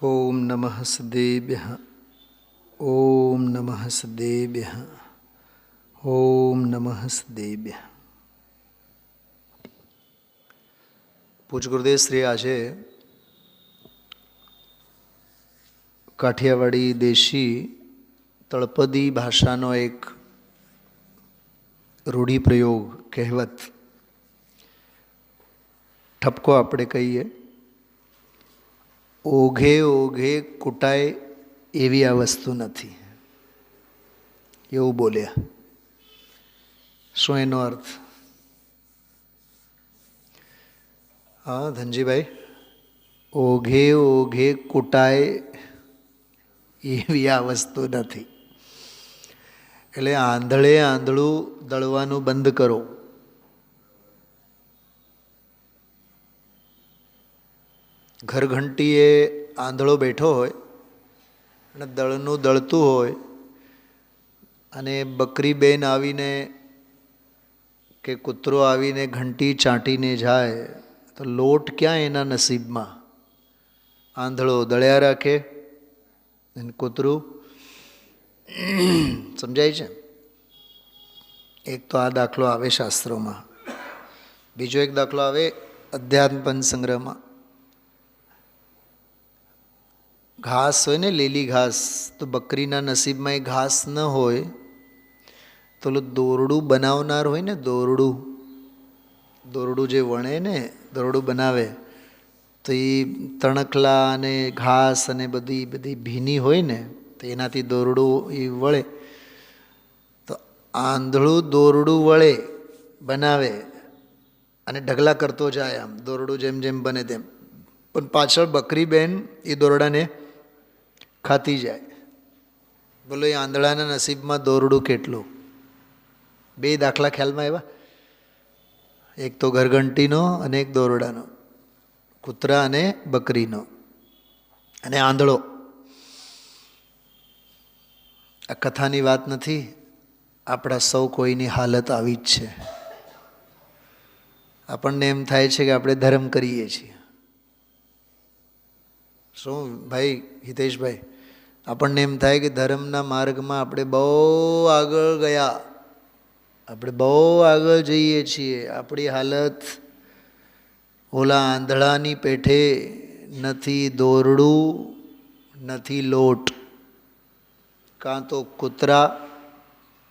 ओम नमः सदेभ्यः। ओम नमः सदेभ्यः। ओम नमः सदेभ्यः। પૂજ ગુરુદેવ શ્રી આજે કાઠિયાવાડી દેશી તળપદી ભાષાનો એક રૂઢિપ્રયોગ કહેવત ઠપકો આપણે કહીએ, ઓઘે ઓઘે કૂટાય એવી આ વસ્તુ નથી, એવું બોલ્યા. શું એનો અર્થ? હા ધનજીભાઈ, ઓઘે ઓઘે કૂટાય એવી આ વસ્તુ નથી. એટલે આંધળે આંધળું દળવાનું બંધ કરો. ઘરઘંટીએ આંધળો બેઠો હોય અને દળનું દળતું હોય અને બકરી બેન આવીને કે કૂતરો આવીને ઘંટી ચાટીને જાય તો લોટ ક્યાં એના નસીબમાં? આંધળો દળ્યા રાખે અને કૂતરું સમજાય છે. એક તો આ દાખલો આવે શાસ્ત્રોમાં. બીજો એક દાખલો આવે અધ્યાત્મ પંચ સંગ્રહમાં. ઘાસ હોય ને, લીલી ઘાસ, તો બકરીના નસીબમાં એ ઘાસ ન હોય તો દોરડું બનાવનાર હોય ને, દોરડું જે વણે ને, દોરડું બનાવે તો એ તણકલા અને ઘાસ અને બધી ભીની હોય ને, તો એનાથી દોરડું એ વળે. તો આંધળું દોરડું વળે, બનાવે અને ઢગલા કરતો જાય આમ, દોરડું જેમ જેમ બને તેમ, પણ પાછળ બકરી બેન એ દોરડાને ખાતી જાય. બોલો એ આંધળાના નસીબમાં દોરડું કેટલું? બે દાખલા ખ્યાલમાં આવ્યા, એક તો ઘરઘંટીનો અને એક દોરડાનો, કૂતરા અને બકરીનો અને આંધળો. આ કથાની વાત નથી, આપણા સૌ કોઈની હાલત આવી જ છે. આપણને એમ થાય છે કે આપણે ધર્મ કરીએ છીએ. શું ભાઈ હિતેશભાઈ? આપણને એમ થાય કે ધર્મના માર્ગમાં આપણે બહુ આગળ ગયા, આપણે બહુ આગળ જઈએ છીએ. આપણી હાલત ઓલા આંધળાની પેઠે નથી દોરડું, નથી લોટ, કાં તો કૂતરા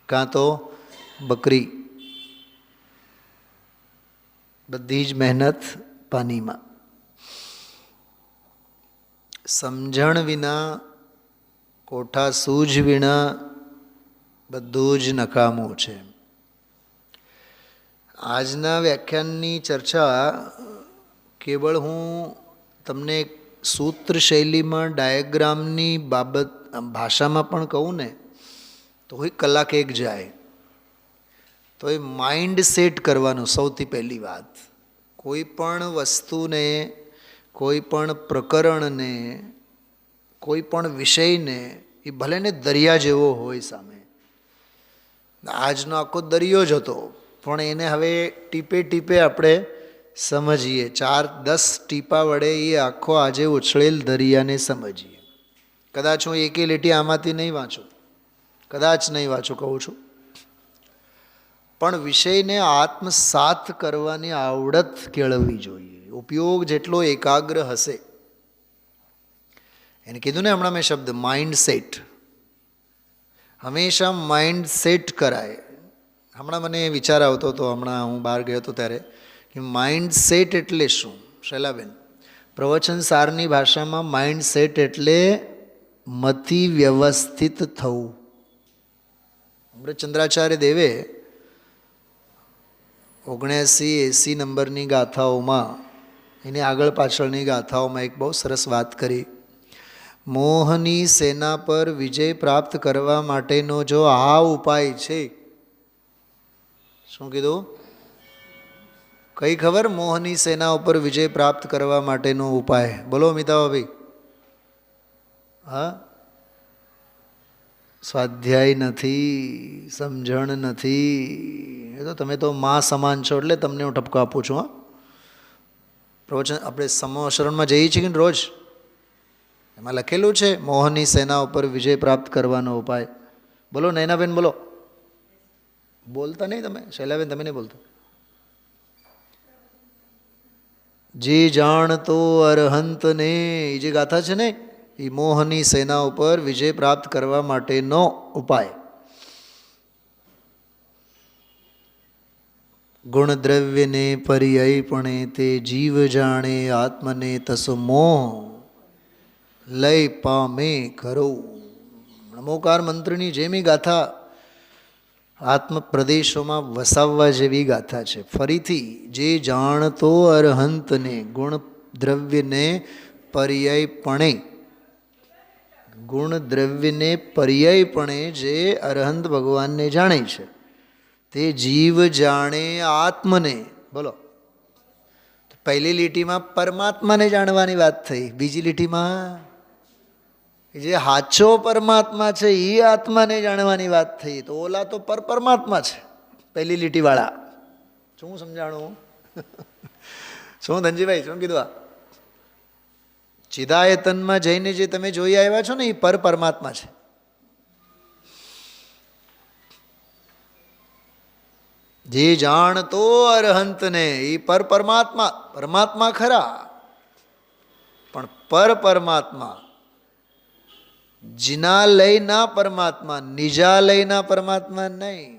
કાં તો બકરી, બધી જ મહેનત પાણીમાં. સમજણ વિના, કોઠા સૂઝ વિના બધું જ નકામું છે. આજના વ્યાખ્યાનની ચર્ચા કેવળ હું તમને સૂત્ર શૈલીમાં ડાયાગ્રામની બાબત ભાષામાં પણ કહું ને તો કોઈ કલાક એક જાય. તો એ માઇન્ડ સેટ કરવાનું સૌથી પહેલી વાત. કોઈ પણ વસ્તુને, કોઈ પણ પ્રકરણને, કોઈ પણ વિષયને, એ ભલે ને દરિયા જેવો હોય સામે, આજનો આખો દરિયો જ હતો, પણ એને હવે ટીપે ટીપે આપણે સમજીએ. 4-10 ટીપા વડે એ આખો આજે ઉછળેલ દરિયાને સમજીએ. કદાચ હું એકે લીટી આમાંથી નહીં વાંચું, કદાચ નહીં વાંચું કહું છું, પણ વિષયને આત્મસાત કરવાની આવડત કેળવવી જોઈએ. ઉપયોગ જેટલો એકાગ્ર હશે, એને કીધું ને હમણાં મેં શબ્દ માઇન્ડ સેટ, હંમેશા માઇન્ડ સેટ કરાય. હમણાં મને વિચાર આવતો હતો, હમણાં હું બહાર ગયો હતો ત્યારે, કે માઇન્ડ સેટ એટલે શું? શૈલાબેન, પ્રવચન સારની ભાષામાં માઇન્ડ સેટ એટલે મતિ વ્યવસ્થિત થવું. અમૃતચંદ્રાચાર્ય દેવે 79-80 નંબરની ગાથાઓમાં, એની આગળ પાછળની ગાથાઓમાં એક બહુ સરસ વાત કરી. મોહની સેના પર વિજય પ્રાપ્ત કરવા માટેનો જો આ ઉપાય છે. શું કીધું? કઈ ખબર? મોહની સેના ઉપર વિજય પ્રાપ્ત કરવા માટેનો ઉપાય બોલો અમિતાભાઈ. હા, સ્વાધ્યાય નથી, સમજણ નથી. એ તો તમે તો માં સમાન છો એટલે તમને હું ઠપકો આપું છું. હા, પ્રવચન આપણે સમો શરણમાં જઈએ છીએ કે રોજ? એમાં લખેલું છે મોહની સેના ઉપર વિજય પ્રાપ્ત કરવાનો ઉપાય. બોલો નૈનાબેન, બોલો. બોલતા નહીં તમે, શૈલાબેન તમે નહીં બોલતા. જે જાણતો અરહંતને, એ જે ગાથા છે ને, એ મોહની સેના ઉપર વિજય પ્રાપ્ત કરવા માટેનો ઉપાય. ગુણદ્રવ્યને પર્યાયપણે તે જીવ જાણે આત્મને તસ મોહ લય પામે ખરો. નમોકાર મંત્રની જેમી ગાથા આત્મ પ્રદેશોમાં વસાવવા જેવી ગાથા છે. ફરીથી, જે જાણતો અરહંતને ગુણ દ્રવ્યને પર્યાયપણે, ગુણ દ્રવ્યને પર્યાયપણે જે અરહંત ભગવાનને જાણે છે તે જીવ જાણે આત્મને. બોલો, પહેલી લીટીમાં પરમાત્માને જાણવાની વાત થઈ, બીજી લીટીમાં જે હાચો પરમાત્મા છે એ આત્માને જાણવાની વાત થઈ. તો ઓલા તો પરમાત્મા છે પહેલી લીટીવાળા. શું સમજાણું? શું ધનજીભાઈ, શું કીધું? આ ચિદાયતનમાં જઈને જે તમે જોઈ આવ્યા છો ને એ પરમાત્મા છે. જે જાણતો અરહંતને, એ પરમાત્મા, પરમાત્મા ખરા, પણ પરમાત્મા જિનાલયના પરમાત્મા, નિજાલયના પરમાત્મા નહીં.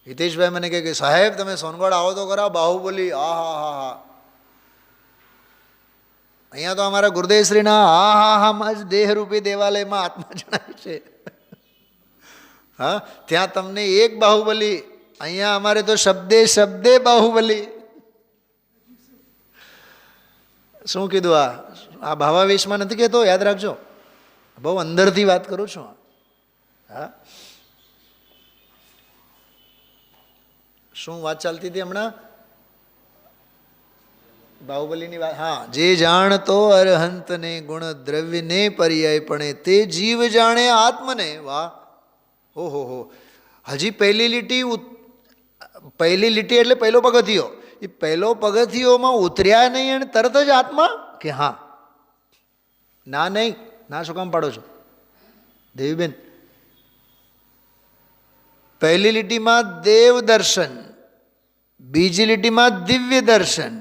હિતેશભાઈ મને કહે કે સાહેબ તમે સોનગઢ આવો તો ખરા, બાહુબલી, આ હા હા હા. અહીંયા તો અમારા ગુરુદેવશ્રીના હા હા હામાં જ દેહરૂપી દેવાલયમાં આત્મા જણાય છે. હા, ત્યાં તમને એક બાહુબલી, અહીંયા અમારે તો શબ્દે શબ્દે બાહુબલી. શું કીધું? આ ભાવાવેશમાં નથી કહેતો, યાદ રાખજો, બહુ અંદરથી વાત કરું છું. હા, શું વાત ચાલતી હતી હમણાં? બાહુબલીની વાત. હા, જે જાણતો અરહંતને ગુણ દ્રવ્યને પર્યાયપણે તે જીવ જાણે આત્મને. વાહ, ઓહો હો. હજી પહેલી લીટી, પહેલી લીટી એટલે પહેલો પગથિયો. એ પહેલો પગથિયોમાં ઉતર્યા નહીં અને તરત જ આત્મા કે હા ના? નહીં ના, શું કામ પાડો છો દેવીબેન? પહેલી લીટીમાં દેવ દર્શન, બીજી લીટીમાં દિવ્ય દર્શન.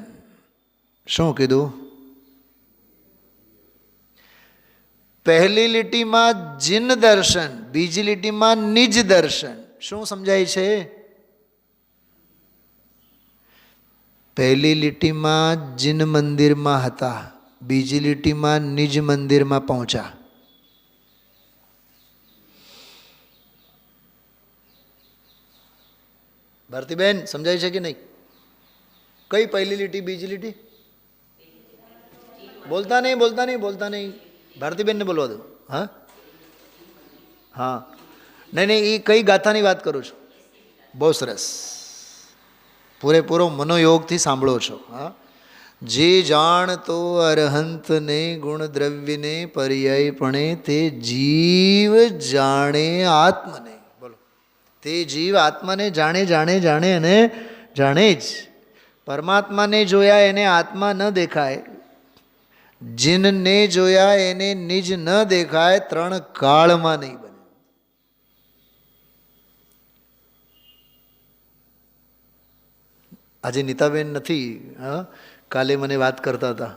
શું કીધું? પહેલી લીટીમાં જિન દર્શન, બીજી લીટીમાં નિજ દર્શન. શું સમજાય છે? પહેલી લીટીમાં જિન મંદિરમાં હતા, બીજી લીટીમાં નિજ મંદિરમાં પહોંચ્યા. ભારતીબેન સમજાય છે કે નહીં? કઈ પહેલી લીટી, બીજી લીટી? બોલતા નહીં, બોલતા નહીં, બોલતા નહીં. ભારતીબેનને બોલવા દો. હા હા, નહીં નહીં, એ કઈ ગાથાની વાત કરું છું? બહુ સરસ, પૂરેપૂરો મનોયોગથી સાંભળો છો. હા, જે જાણતો અરહંતને ગુણ દ્રવ્યને પર્યાયપણે તે જીવ જાણે આત્મને. બોલો, તે જીવ આત્માને જાણે જાણે જાણે અને જાણે જ. પરમાત્માને જોયા એને આત્મા ન દેખાય, જીનને જોયા એને નિજ ન દેખાય, ત્રણ કાળમાં નહીં બને. આજે નીતાબેન નથી, હા, કાલે મને વાત કરતા હતા.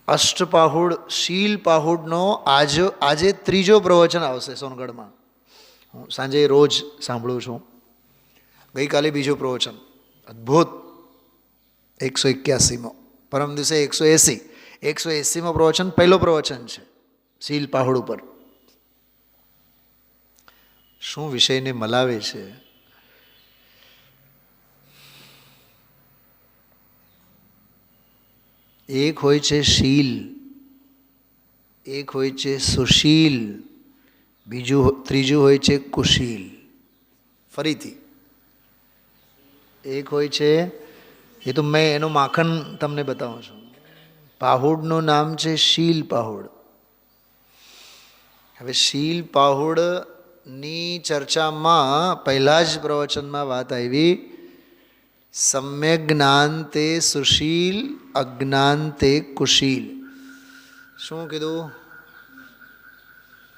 અષ્ટપાહુડ, શીલ પાહુડનો આજે ત્રીજો પ્રવચન આવશે સોનગઢમાં. હું સાંજે રોજ સાંભળું છું. ગઈકાલે બીજું પ્રવચન, અદ્ભુત, 181માં, પરમ દિવસે 180. 180માં પ્રવચન પહેલો પ્રવચન છે શીલ પાહુડ ઉપર. શું વિષયને મલાવે છે! એક હોય છે શીલ, એક હોય છે સુશીલ, ત્રીજું હોય છે કુશીલ. ફરીથી, એક હોય છે, એ તો મેં એનું માખણ તમને બતાવું છું. પાહુડનું નામ છે શીલ પાહુડ. હવે શીલ પાહુડની ચર્ચામાં પહેલા જ પ્રવચનમાં વાત આવી, સમ્યક જ્ઞાન તે સુશીલ, અજ્ઞાન તે કુશીલ. શું કીધું?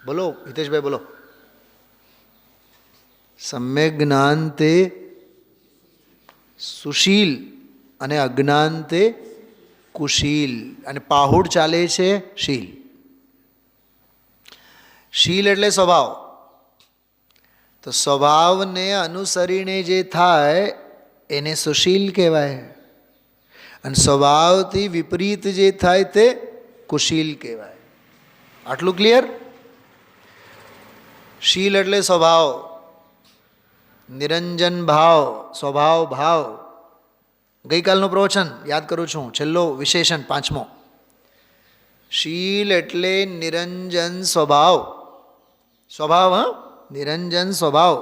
બોલો હિતેશભાઈ, બોલો. સમ્યક જ્ઞાન તે સુશીલ અને અજ્ઞાન તે કુશીલ. અને પાહુડ ચાલે છે શીલ. શીલ એટલે સ્વભાવ. તો સ્વભાવને અનુસરીને જે થાય એને સુશીલ કહેવાય, અને સ્વભાવથી વિપરીત જે થાય તે કુશીલ કહેવાય. આટલું ક્લિયર? શીલ એટલે સ્વભાવ, નિરંજન ભાવ, સ્વભાવ ભાવ. ગઈકાલનું પ્રવચન યાદ કરું છું, છેલ્લો વિશેષણ 5મો. શીલ એટલે નિરંજન સ્વભાવ. સ્વભાવ, હા, નિરંજન સ્વભાવ.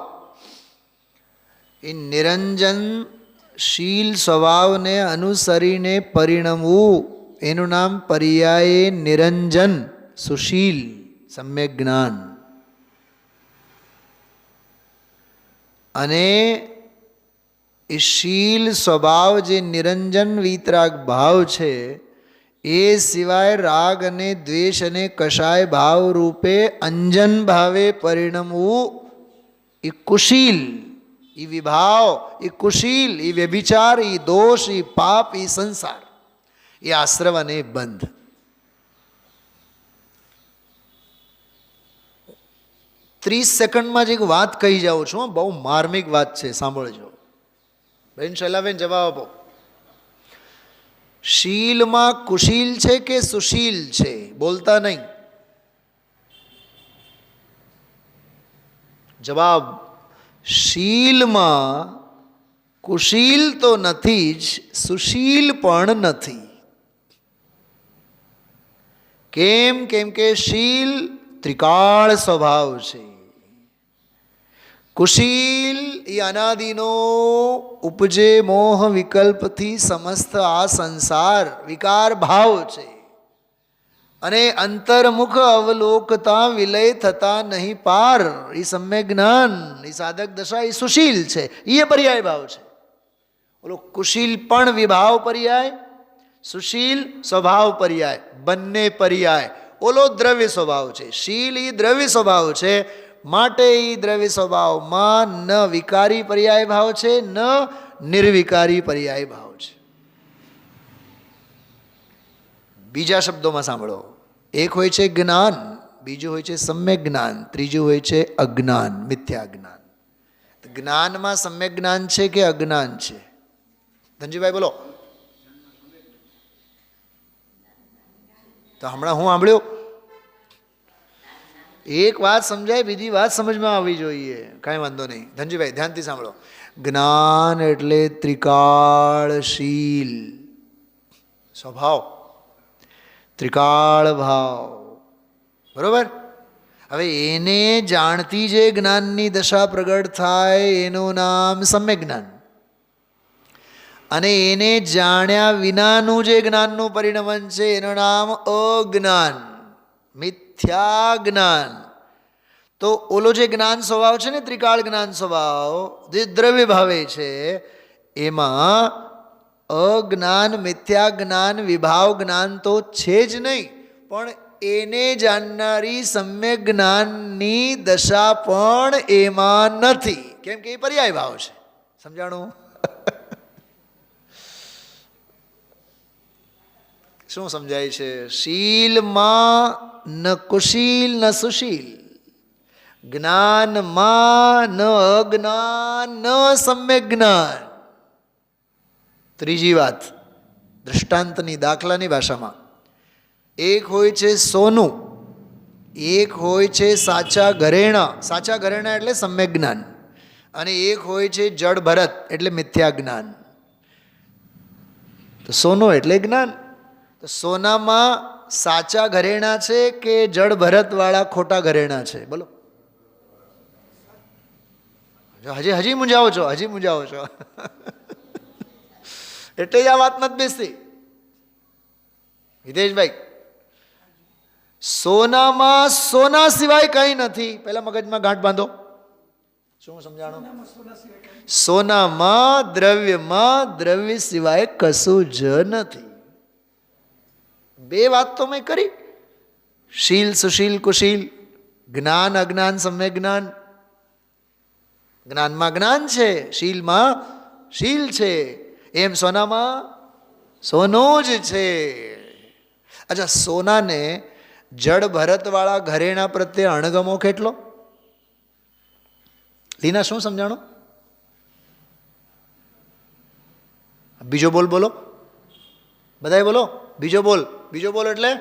એ નિરંજન શીલ સ્વભાવને અનુસરીને પરિણમવું એનું નામ પર્યાયે નિરંજન, સુશીલ, સમ્યક જ્ઞાન. અને એ શીલ સ્વભાવ જે નિરંજન વિતરાગ ભાવ છે, એ સિવાય રાગ અને દ્વેષ અને કષાય ભાવ રૂપે અંજન ભાવે પરિણમવું એ કુશીલ, એ વિભાવ, એ કુશીલ, એ વ્યભિચાર, એ દોષ, એ પાપ, એ સંસાર, એ આશ્રવ અને બંધ. ત્રીસ સેકન્ડમાં જ એક વાત કહી જાઉં છું, બહુ માર્મિક વાત છે, સાંભળજો. બેન શૈલાબેન જવાબ આપો. શીલમાં કુશીલ છે કે સુશીલ છે? બોલતા નહીં. જવાબ. શીલમાં કુશીલ તો નથી જ, સુશીલ પણ નથી. કેમ? કેમ કે શીલ ત્રિકાળ સ્વભાવ છે. કુશીલ એ અનાદિનો ઉપજે મોહ વિકલ્પથી સમસ્ત આ સંસાર વિકાર ભાવ છે. અને અંતર્મુખ અવલોકતા વિલય થતા નહીં પાર, એ સમ્યક જ્ઞાન, એ સાધક દશા, એ સુશીલ છે, એ પર્યાય ભાવ છે. ઓલો કુશીલ પણ વિભાવ પર્યાય, સુશીલ સ્વભાવ પર્યાય, બંને પર્યાય. ઓલો દ્રવ્ય સ્વભાવ છે, શીલ એ દ્રવ્ય સ્વભાવ છે. માટે એ દ્રવ્ય સ્વભાવમાં ન વિકારી પર્યાય ભાવ છે, ન નિર્વિકારી પર્યાય ભાવ છે. બીજા શબ્દોમાં સાંભળો. એક હોય છે જ્ઞાન, બીજું હોય છે સમ્યક જ્ઞાન, ત્રીજું હોય છે અજ્ઞાન, મિથ્યા જ્ઞાન. જ્ઞાનમાં સમ્યક જ્ઞાન છે કે અજ્ઞાન છે? ધનજીભાઈ બોલો. તો હમણાં હું સાંભળ્યું, એક વાત સમજાય, બીજી વાત સમજમાં આવવી જોઈએ. કાંઈ વાંધો નહીં. ધનજીભાઈ ધ્યાનથી સાંભળો. જ્ઞાન એટલે ત્રિકાળશીલ સ્વભાવ, ત્રિકાળ ભાવ, બરોબર? હવે એને જાણતી જે જ્ઞાનની દશા પ્રગટ થાય એનું નામ સમ્યક જ્ઞાન. અને એને જાણ્યા વિનાનું જે જ્ઞાનનું પરિણમન છે એનું નામ અજ્ઞાન, મિથ્યા જ્ઞાન. તો ઓલો જે જ્ઞાન સ્વભાવ છે ને, ત્રિકાળ જ્ઞાન સ્વભાવ જે દ્રવ્ય ભાવે છે, એમાં અજ્ઞાન, મિથ્યા જ્ઞાન, વિભાવ જ્ઞાન તો છે જ નહીં, પણ એને જાણનારી સમ્યક જ્ઞાનની દશા પણ એમાં નથી. કેમ કે એ પર્યાય ભાવ છે. સમજાણું? શું સમજાય છે? શીલમાં ન કુશીલ ન સુશીલ, જ્ઞાનમાં ન અજ્ઞાન ન સમ્યક જ્ઞાન. ત્રીજી વાત, દૃષ્ટાંતની, દાખલાની ભાષામાં, એક હોય છે સોનું, એક હોય છે સાચા ઘરેણા. સાચા ઘરેણા એટલે સમ્યક જ્ઞાન, અને એક હોય છે જડ ભરત એટલે મિથ્યા જ્ઞાન. તો સોનું એટલે જ્ઞાન. તો સોનામાં સાચા ઘરેણા છે કે જડ ભરત વાળા ખોટા ઘરેણા છે? બોલો. હજી મૂંઝાવો છો, હજી મૂંઝાવો છો. એટલે જ આ વાત નથી બેસતી. હિતેશભાઈ, સોનામાં સોના સિવાય કંઈ નથી. પહેલા મગજમાં ગાંઠ બાંધો. શું સમજાણું? સોનામાં દ્રવ્ય સિવાય કશું જ નથી. બે વાત તો મેં કરી. શીલ સુશીલ કુશીલ, જ્ઞાન અજ્ઞાન સમ્યક જ્ઞાન. જ્ઞાનમાં જ્ઞાન છે, શીલમાં શીલ છે. એમ સોનામાં સોનું જ છે. અચ્છા, સોનાને જડ ભરતવાળા ઘરેણા પ્રત્યે અણગમો કેટલો? લીના શું સમજાણું? બીજો બોલ બોલો, બધાય બોલો, બીજો બોલ. બીજો બોલ એટલે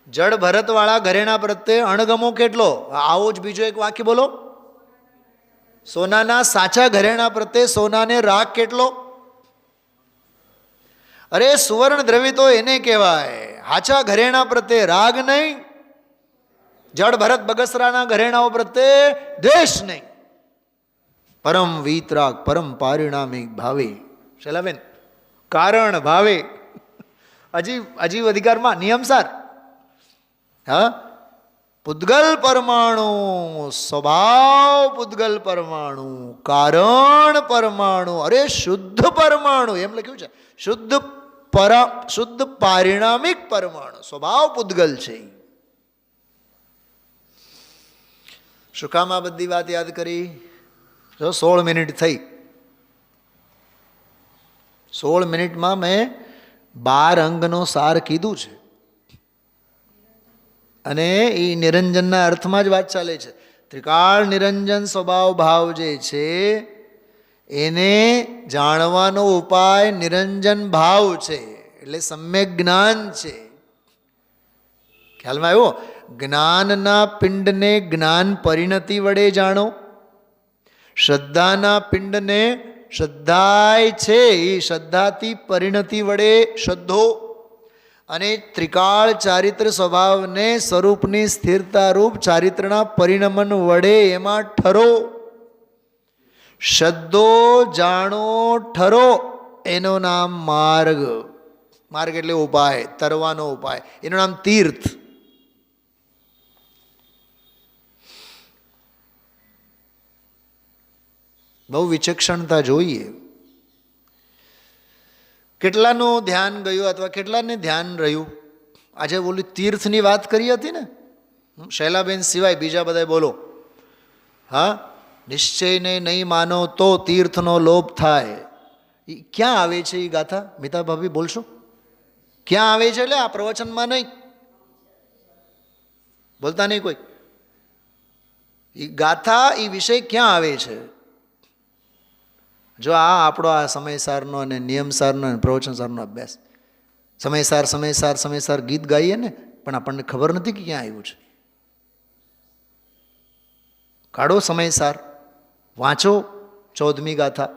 જડ ભરતવાળા ઘરેણા પ્રત્યે અણગમો કેટલો? આવો જ બીજો એક વાક્ય બોલો. સોનાના સાચા ઘરેણા પ્રત્યે સોનાને રાગ કેટલો? અરે સુવર્ણ દ્રવ્ય તો એને કહેવાય, હાચા ઘરેણા પ્રત્યે રાગ નહીં, જડ ભરત બગસરાના ઘરેણાઓ પ્રત્યે દ્વેષ નહીં. પરમ વીતરાગ પરમ પારિણામિક ભાવે. શૈલાબેન, કારણ ભાવે. હજી અધિકારમાં નિયમસાર. હા, પૂતગલ પરમાણુ, સ્વભાવ પૂતગલ પરમાણુ, કારણ પરમાણુ, અરે શુદ્ધ પરમાણુ એમ લખ્યું છે. શુદ્ધ પારિણામિક પરમાણુ, સ્વભાવ પૂતગલ છે. શું કામ આ બધી વાત યાદ કરી? 16 મિનિટ થઈ. 16 મિનિટમાં મેં 12 અંગનો સાર કીધું છે. અને એ નિરંજનના અર્થમાં જ વાત ચાલે છે. ત્રિકાળ નિરંજન સ્વભાવ ભાવ જે છે એને જાણવાનો ઉપાય નિરંજન ભાવ છે, એટલે સમ્યક જ્ઞાન છે. ખ્યાલમાં આવ્યો? જ્ઞાનના પિંડને જ્ઞાન પરિણતિ વડે જાણો, શ્રદ્ધાના પિંડને શ્રદ્ધાય છે એ શ્રદ્ધાથી પરિણતિ વડે શ્રદ્ધો, અને ત્રિકાળ ચારિત્ર સ્વભાવને સ્વરૂપની સ્થિરતા રૂપ ચારિત્રના પરિણમન વડે એમાં ઠરો. શ્રદ્ધો જાણો ઠરો એનું નામ માર્ગ. માર્ગ એટલે ઉપાય, તરવાનો ઉપાય. એનું નામ તીર્થ. બહુ વિચક્ષણતા જોઈએ. કેટલાનું ધ્યાન ગયું અથવા કેટલાને ધ્યાન રહ્યું? આજે બોલી તીર્થની વાત કરી હતી ને, શૈલાબેન સિવાય બીજા બધા બોલો. હા, નિશ્ચયને નહીં માનો તો તીર્થનો લોભ થાય. એ ક્યાં આવે છે એ ગાથા? મિતા ભાભી બોલશો? ક્યાં આવે છે? એટલે આ પ્રવચનમાં નહીં, બોલતા નહીં કોઈ. એ ગાથા, એ વિષય ક્યાં આવે છે? જો આ આપણો આ સમયસારનો અને નિયમસારનો અને પ્રવચનસારનો અભ્યાસ. સમયસાર ગીત ગાઈએ ને, પણ આપણને ખબર નથી કે ક્યાં આવ્યું છે. કાઢો સમયસાર, વાંચો 14મી ગાથા,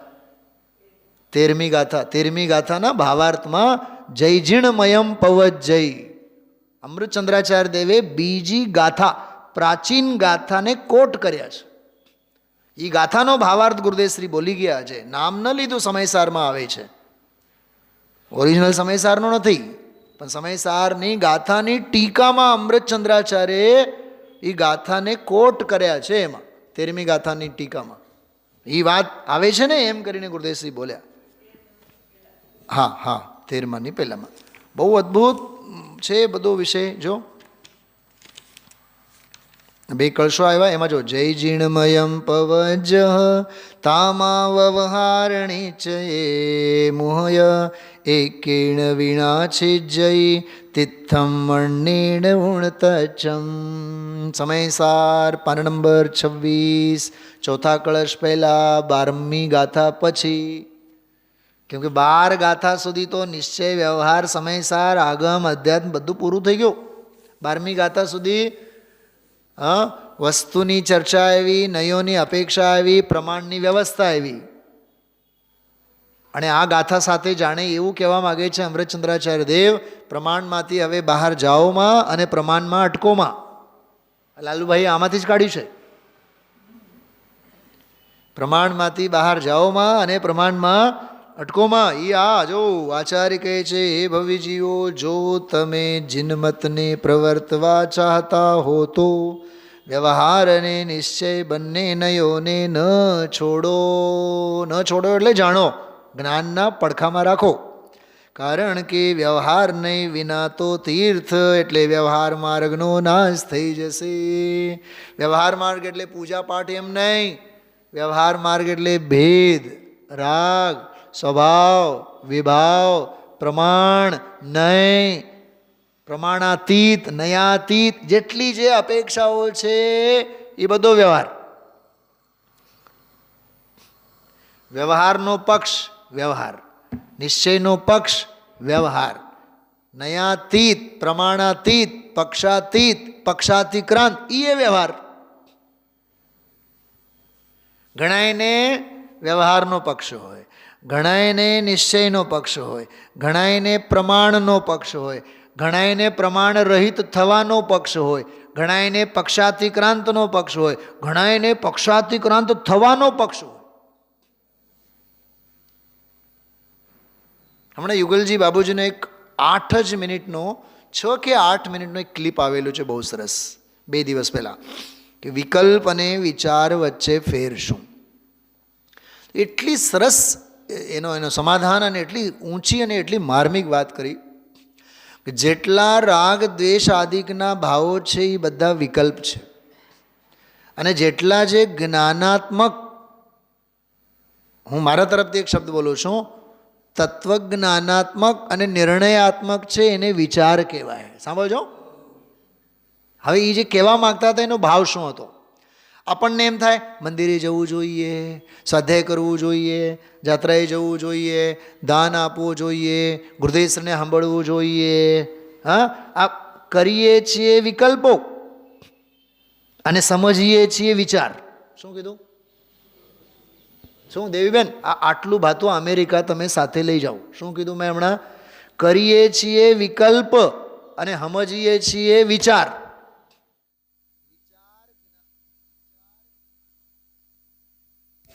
13મી ગાથા. 13મી ગાથાના ભાવાર્થમાં જય જીણમયમ પવજ્જય, અમૃતચંદ્રાચાર્ય દેવે બીજી ગાથા, પ્રાચીન ગાથાને કોટ કર્યા છે. એ ગાથાનો ભાવાર્થ ગુરુદેવશ્રી બોલી ગયા છે. નામ ન લીધું, સમયસારમાં આવે છે. ઓરિજિનલ સમયસારનો નથી, પણ સમયસારની ગાથાની ટીકામાં અમૃતચંદ્રાચાર્યે એ ગાથાને કોટ કર્યા છે. એમાં 13મી ગાથાની ટીકામાં એ વાત આવે છે ને, એમ કરીને ગુરુદેવશ્રી બોલ્યા. હા, 13માની પહેલામાં. બહુ અદ્ભુત છે બધો વિષય. જો 2 કળશો આવ્યા, એમાં જો જય જીણમયમ પવજ તામા વ્યવહારણી ચે મોહય એકેણ વિનાછી જય તિથમ વર્ણેણ ઉણતચમ. સમયસાર પાન નંબર 26, ચોથા કળશ પહેલા 12મી ગાથા પછી. કેમ કે 12 ગાથા સુધી તો નિશ્ચય, વ્યવહાર, સમયસાર, આગમ, અધ્યાત્મ બધું પૂરું થઈ ગયું. 12મી ગાથા સુધી વસ્તુની ચર્ચા આવી, નયોની અપેક્ષા આવી, પ્રમાણની વ્યવસ્થા આવી. અને આ ગાથા સાથે જાણે એવું કહેવા માગે છે અમૃતચંદ્રાચાર્ય દેવ, પ્રમાણમાંથી હવે બહાર જાઓમાં અને પ્રમાણમાં અટકોમાં. લાલુભાઈ આમાંથી જ કાઢ્યું છે. પ્રમાણમાંથી બહાર જાઓમાં અને પ્રમાણમાં અટકોમાં. એ આ જો આચાર્ય કહે છે, હે ભવિજીવો, જો તમે જિનમતને પ્રવર્તવા ચાહતા હો તો વ્યવહાર અને નિશ્ચય બંને નયોને ન છોડો. ન છોડો એટલે જાણો, જ્ઞાનના પડખામાં રાખો. કારણ કે વ્યવહાર નહીં વિના તો તીર્થ, એટલે વ્યવહાર માર્ગનો નાશ થઈ જશે. વ્યવહાર માર્ગ એટલે પૂજા પાઠ એમ નહીં. વ્યવહાર માર્ગ એટલે ભેદ, રાગ, સ્વભાવ, વિભાવ, પ્રમાણ, નય, પ્રમાણાતીત, નયાતીત, જેટલી જે અપેક્ષાઓ છે એ બધો વ્યવહાર. વ્યવહારનો પક્ષ વ્યવહાર, નિશ્ચયનો પક્ષ વ્યવહાર, નયાતીત, પ્રમાણાતીત, પક્ષાતીત, પક્ષાતિક્રાંત એ વ્યવહાર. ઘણાયને વ્યવહારનો પક્ષ હોય, ઘણાયને નિશ્ચયનો પક્ષ હોય, ઘણાયને પ્રમાણનો પક્ષ હોય, ઘણાયને પ્રમાણ રહિત થવાનો પક્ષ હોય, ઘણાયને પક્ષાતિક્રાંતનો પક્ષ હોય, ઘણાયને પક્ષાતિક્રાંત થવાનો પક્ષ હોય. હમણાં યુગલજી બાબુજીનો એક 8 જ મિનિટનો 6 કે 8 મિનિટનો એક ક્લિપ આવેલું છે, બહુ સરસ, 2 દિવસ પહેલાં, કે વિકલ્પ અને વિચાર વચ્ચે ફેર શું. એટલી સરસ એનો સમાધાન અને એટલી ઊંચી અને એટલી માર્મિક વાત કરી કે જેટલા રાગ દ્વેષ આદિકના ભાવો છે એ બધા વિકલ્પ છે, અને જેટલા જે જ્ઞાનાત્મક, હું મારા તરફથી એક શબ્દ બોલું છું, તત્વજ્ઞાનાત્મક અને નિર્ણયાત્મક છે એને વિચાર કહેવાય. સાંભળજો. હવે એ જે કહેવા માગતા હતા એનો ભાવ શું હતો? આપણને એમ થાય મંદિરે જવું જોઈએ, સ્વાધ્યાય કરવું જોઈએ, જાત્રાએ જવું જોઈએ, દાન આપવું જોઈએ, ગુરુદેવને સાંભળવું જોઈએ. હા, આ કરીએ છીએ વિકલ્પો અને સમજીએ છીએ વિચાર. શું કીધું? શું દેવીબેન, આટલું ભાતું અમેરિકા તમે સાથે લઈ જાઓ. શું કીધું મેં હમણાં? કરીએ છીએ વિકલ્પ અને સમજીએ છીએ વિચાર.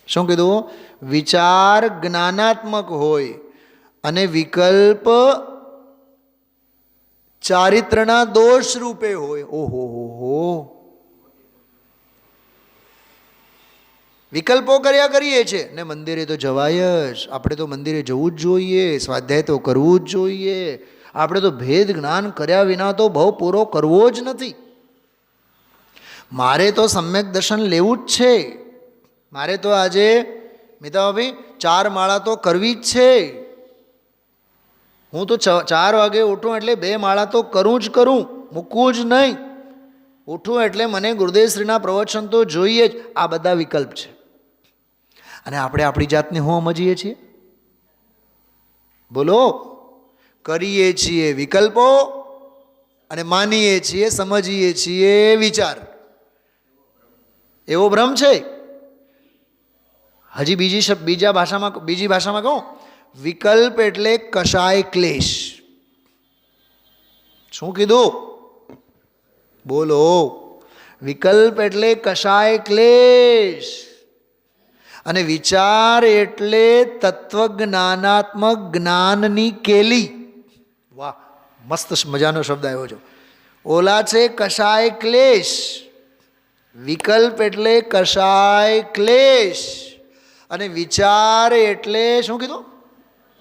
શું કીધું? વિચાર જ્ઞાનાત્મક હોય અને વિકલ્પ ચારિત્રના દોષ રૂપે હોય. ઓહો હો, વિકલ્પો કર્યા કરીએ છીએ ને મંદિરે તો જવાય જ. આપણે તો મંદિરે જવું જ જોઈએ, સ્વાધ્યાય તો કરવું જ જોઈએ. આપણે તો ભેદ જ્ઞાન કર્યા વિના તો ભાવ પૂરો કરવો જ નથી. મારે તો સમ્યક દર્શન લેવું જ છે. મારે તો આજે મિતાભાઈ 4 માળા તો કરવી જ છે. હું તો 4 વાગે ઉઠું એટલે 2 માળા તો કરું જ કરું, મૂકવું જ નહીં. ઉઠું એટલે મને ગુરુદેવશ્રીના પ્રવચન તો જોઈએ જ. આ બધા વિકલ્પ છે. અને આપણે આપણી જાતને હું સમજીએ છીએ? બોલો. કરીએ છીએ વિકલ્પો અને માનીએ છીએ, સમજીએ છીએ વિચાર. એવો ભ્રમ છે. હજી બીજી ભાષામાં કહું, વિકલ્પ એટલે કશાય ક્લેશ. શું કીધું? બોલો. વિકલ્પ એટલે કશાય ક્લેશ અને વિચાર એટલે તત્વજ્ઞાનાત્મક જ્ઞાનની કેલી. વાહ, મસ્ત મજાનો શબ્દ આવ્યો છે. ઓલા છે કશાય ક્લેશ, વિકલ્પ એટલે કશાય ક્લેશ અને વિચાર એટલે શું કીધું?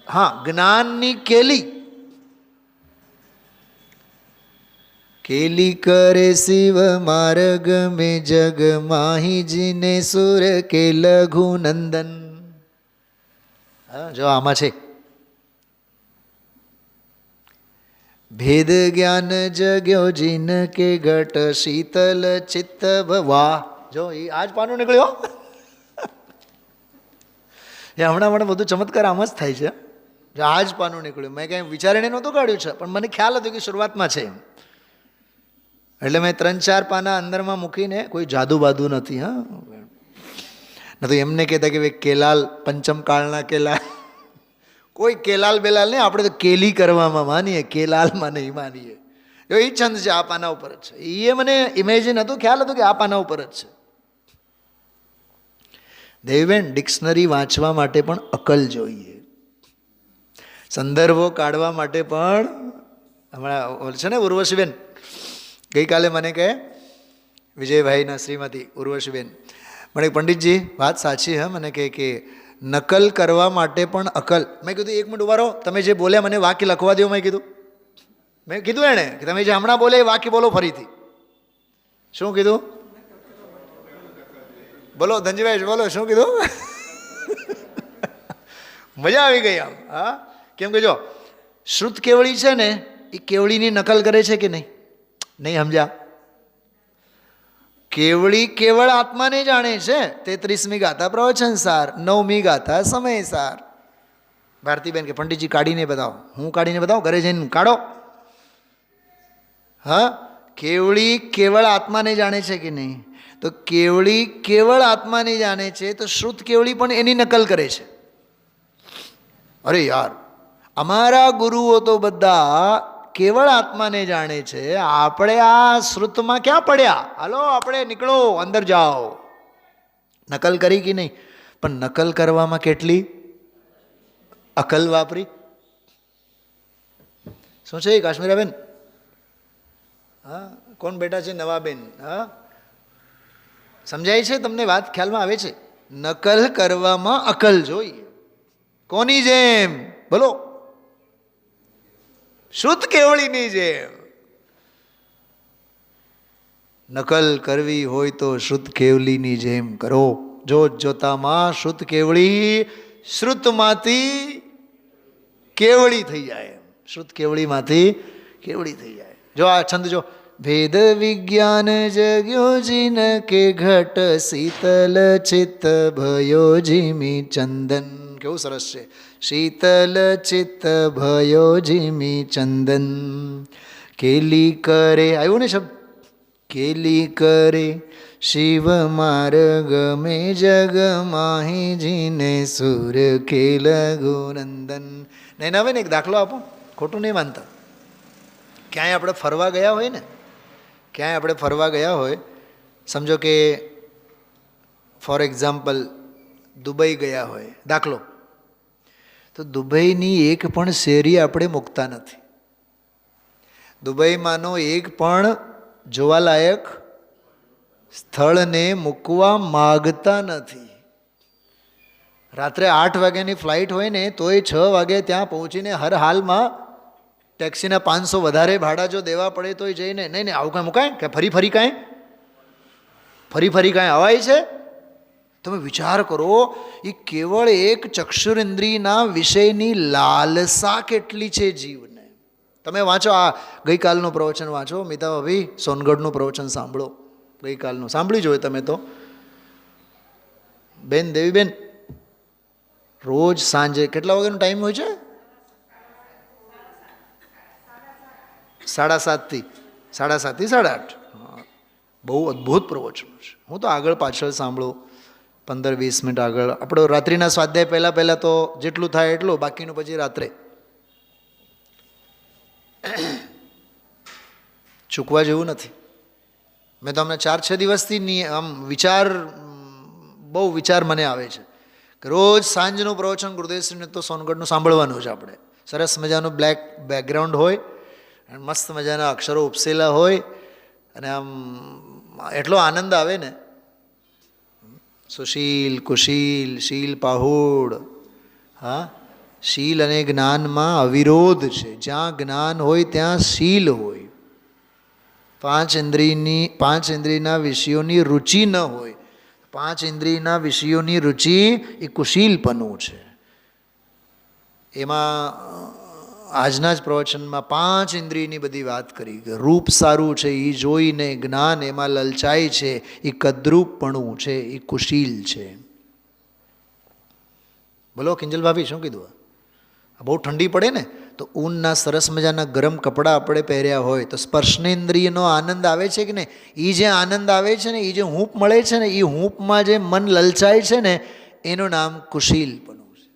હા, જ્ઞાનની કેલી. કેલી કરે શિવ માર્ગ મેં જગ માહી જીને સુર કે લઘુ નંદન. હા, જો આમાં છે ભેદ જ્ઞાન જગ્યો જીન કે ઘટ શીતલ ચિત્ત ભવા. જો એ આજ પાનું નીકળ્યો. એ હમણાં બધું ચમત્કાર આમ જ થાય છે. જો આજ પાનું નીકળ્યું, મેં કંઈ વિચારીને નહોતું કાઢ્યું છે, પણ મને ખ્યાલ હતો કે શરૂઆતમાં છે. એટલે મેં 3-4 પાના અંદરમાં મૂકીને, કોઈ જાદુ બાદુ નથી. હા, ન તો એમને કહેતા કે ભાઈ કેલાલ, પંચમ કાળના કેલાલ, કોઈ કેલાલ બેલાલ નહીં. આપણે તો કેલી કરવામાં માનીએ, કેલાલમાં નહીં માનીએ. એ છંદ છે, આ પાના ઉપર જ છે. એ મને ઇમેજિન હતું, ખ્યાલ હતો કે આ પાના ઉપર જ છે. દેવબેન, ડિક્શનરી વાંચવા માટે પણ અકલ જોઈએ, સંદર્ભો કાઢવા માટે પણ. હમણાં છે ને ઉર્વશીબેન, ગઈકાલે મને કહે વિજયભાઈના શ્રીમતી ઉર્વશીબેન. મને પંડિતજી વાત સાચી હે, મને કે નકલ કરવા માટે પણ અકલ. મેં કીધું એક મિનિટ ઉભા રહો, તમે જે બોલ્યા મને વાક્ય લખવા દો. મેં કીધું એણે કે તમે જે હમણાં બોલે એ વાક્ય બોલો ફરીથી. શું કીધું? બોલો ધનજીભાઈ, બોલો શું કીધું? મજા આવી ગઈ આમ. હા, કેમ કે જો શ્રુત કેવળી છે ને એ કેવળીની નકલ કરે છે કે નહીં? નહીં સમજ્યા? કેવળી કેવળ આત્માને જાણે છે. 33મી ગાથા પ્રવચન સાર, 9મી ગાથા સમય સાર. ભારતીબેન કે પંડિતજી કાઢીને બતાવો. હું કાઢીને બતાવું? ઘરે જઈને કાઢો. હા, કેવળી કેવળ આત્માને જાણે છે કે નહીં? તો કેવળી કેવળ આત્માને જાણે છે તો શ્રુત કેવળી પણ એની નકલ કરે છે. અરે યાર, અમારા ગુરુઓ તો બધા કેવળ આત્માને જાણે છે, આપણે આ શ્રુતમાં ક્યાં પડ્યા? હાલો આપણે નીકળો, અંદર જાઓ. નકલ કરી કે નહીં? પણ નકલ કરવામાં કેટલી અકલ વાપરી. શું છે કાશ્મીરાબેન? હા, કોણ બેટા છે? નવાબેન. હા, સમજાય છે તમને? વાત ખ્યાલમાં આવે છે? નકલ કરવામાં અકલ જોઈએ. કોની જેમ? બોલો. શુદ્ધ કેવળીની જેમ. નકલ કરવી હોય તો શુદ્ધ કેવલીની જેમ કરો. જોત જોતામાં શુદ્ધ કેવળી શ્રુતમાંથી કેવળી થઈ જાય. શુદ્ધ કેવળીમાંથી કેવળી થઈ જાય. જો આ છંદ જો. ભેદ વિજ્ઞાન જગ્યો જીન કે ઘટ શીતલ ચિત્ત ભયો જીમી ચંદન. કેવું સરસ છે. શીતલ ચિત્ત ભયો જીમી ચંદન. કેલી કરે, આવ્યું ને શબ્દ? કેલી કરે શિવ માર્ગ મેં જગ માહી જીને સુર કેલ ગુનંદન. નહીં આવે ને એક દાખલો આપો, ખોટું નહીં માનતા. ક્યાંય આપણે ફરવા ગયા હોય ને, ક્યાંય આપણે ફરવા ગયા હોય, સમજો કે ફોર એક્ઝામ્પલ દુબઈ ગયા હોય, દાખલો, તો દુબઈની એક પણ શેરી આપણે મૂકતા નથી. દુબઈમાંનો એક પણ જોવાલાયક સ્થળને મૂકવા માગતા નથી. રાત્રે 8 વાગ્યાની ફ્લાઇટ હોય ને તોય 6 વાગે ત્યાં પહોંચીને હર હાલમાં ટેક્સીના 500 વધારે ભાડા જો દેવા પડે તોય જઈને, નહીં આવું કાંઈ મુકાય કે ફરી કાંઈ અવાય છે? તમે વિચાર કરો, એ કેવળ એક ચક્ષુરેન્દ્રિયના વિષયની લાલસા કેટલી છે જીવને. તમે વાંચો, આ ગઈકાલનું પ્રવચન વાંચો. મિતા ભાભી સોનગઢનું પ્રવચન સાંભળો. ગઈકાલનું સાંભળી જોઈએ તમે તો. બેન દેવીબેન, રોજ સાંજે કેટલા વાગ્યાનો ટાઈમ હોય છે? 7:30 થી 8:30. બહુ અદ્ભુત પ્રવચનો છે. હું તો આગળ પાછળ સાંભળું, 15-20 મિનિટ આગળ. આપણો રાત્રિના સ્વાધ્યાય પહેલાં તો જેટલું થાય એટલું, બાકીનું પછી રાત્રે. ચૂકવા જેવું નથી. મેં તો અમને 4-6 દિવસથી આમ બહુ વિચાર મને આવે છે કે રોજ સાંજનું પ્રવચન ગુરુદેવશ્રીને તો સોનગઢનું સાંભળવાનું છે આપણે. સરસ મજાનું બ્લેક બેકગ્રાઉન્ડ હોય, મસ્ત મજાના અક્ષરો ઉપસેલા હોય, અને આમ એટલો આનંદ આવે ને. સુશીલ કુશીલ શીલ પાહુડ. હા, શીલ અને જ્ઞાનમાં અવિરોધ છે. જ્યાં જ્ઞાન હોય ત્યાં શીલ હોય. 5 ઇન્દ્રિયના વિષયોની રુચિ ન હોય. 5 ઇન્દ્રિયના વિષયોની રુચિ એ કુશીલપણું છે. એમાં આજના જ પ્રવચનમાં 5 ઇન્દ્રિયની બધી વાત કરી. રૂપ સારું છે એ જોઈને જ્ઞાન એમાં લલચાય છે, એ કદ્રૂપપણું છે, એ કુશીલ છે. બોલો કિંજલ ભાભી, શું કીધું? બહુ ઠંડી પડે ને તો ઊનના સરસ મજાના ગરમ કપડાં આપણે પહેર્યા હોય તો સ્પર્શનેન્દ્રિયનો આનંદ આવે છે કે નહીં? એ જે આનંદ આવે છે ને, એ જે હૂંફ મળે છે ને, એ હૂંફમાં જે મન લલચાય છે ને, એનું નામ કુશીલપણું છે.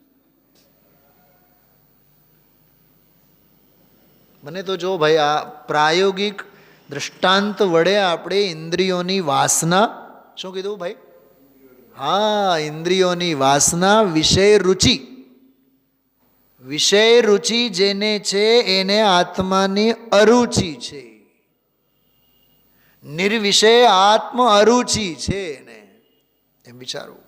મને તો જો ભાઈ, આ પ્રાયોગિક દૃષ્ટાંત વડે આપણે ઇન્દ્રિયોની વાસના, શું કીધું ભાઈ? હા, ઇન્દ્રિયોની વાસના, વિષય રુચિ જેને છે એને આત્માની અરુચિ છે. નિર્વિષય આત્મ અરુચિ છે ને એમ વિચારવું.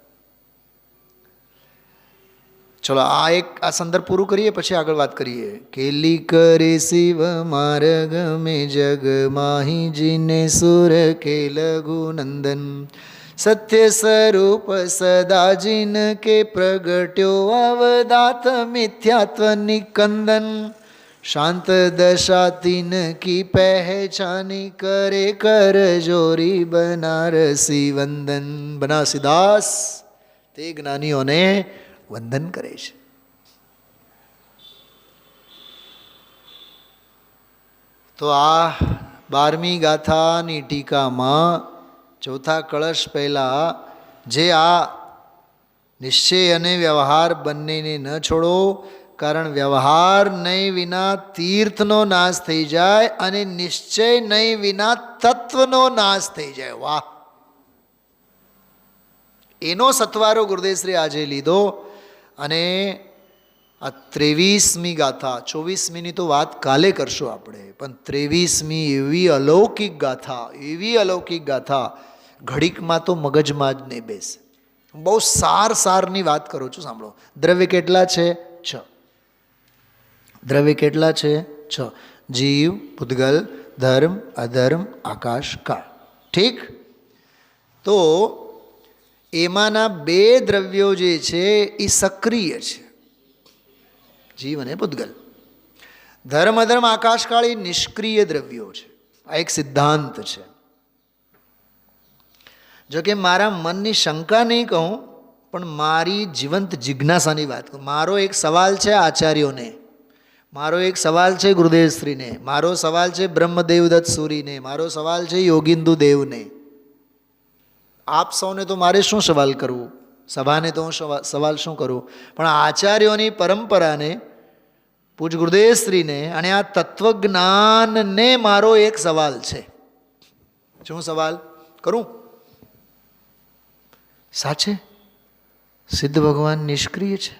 ચલો આ સંદર્ભ પૂરું કરીએ, પછી આગળ વાત કરીએ. કેલી કરે શિવ માર્ગ મે જગ માહી જીને સુર કે લઘુ નંદન સત્ય સ્વરૂપ સદા જીન કે પ્રગટ્યો અવદાત મિથ્યાત્વ નિકંદન શાંત દશા તીન કી પહેચાની કરે કર જોરી બનારસી વંદન. બનારસીદાસ તે જ્ઞાનીઓને વંદન કરે છે. તો આ 12મી ગાથાની ટીકામાં ચોથા કળશ પહેલા જે આ નિશ્ચય અને વ્યવહાર બંનેને ન છોડો, કારણ વ્યવહાર નહીં વિના તીર્થનો નાશ થઈ જાય અને નિશ્ચય નહીં વિના તત્વનો નાશ થઈ જાય. વાહ! એનો સત્વારો ગુરુદેવશ્રી આજે લીધો. અને આ 23મી ગાથા, 24મીની તો વાત કાલે કરશું આપણે, પણ 23મી એવી અલૌકિક ગાથા ઘડીકમાં તો મગજમાં જ નહીં બેસે. બહુ સારની વાત કરું છું, સાંભળો. દ્રવ્ય કેટલા છે? 6. દ્રવ્ય કેટલા છે? 6. જીવ, પૂતગલ, ધર્મ, અધર્મ, આકાશ, કાળ. ઠીક? તો એમાંના 2 દ્રવ્યો જે છે એ સક્રિય છે, જીવ અને પૂતગલ. ધર્મ અધર્મ આકાશકાળ એ નિષ્ક્રિય દ્રવ્યો છે. આ એક સિદ્ધાંત છે. જો કે મારા મનની શંકા નહીં કહું, પણ મારી જીવંત જિજ્ઞાસાની વાત કહું. મારો એક સવાલ છે આચાર્યોને, મારો એક સવાલ છે ગુરુદેવશ્રીને, મારો સવાલ છે બ્રહ્મદેવદત્ત સૂરીને, મારો સવાલ છે યોગિંદુ દેવને. આપ સૌને તો મારે શું સવાલ કરવું, સભાને તો હું સવાલ શું કરું, પણ આચાર્યોની પરંપરાને, પૂજ ગુરુદેવશ્રીને અને આ તત્વજ્ઞાનને મારો એક સવાલ છે. શું સવાલ કરું? સાચે સિદ્ધ ભગવાન નિષ્ક્રિય છે?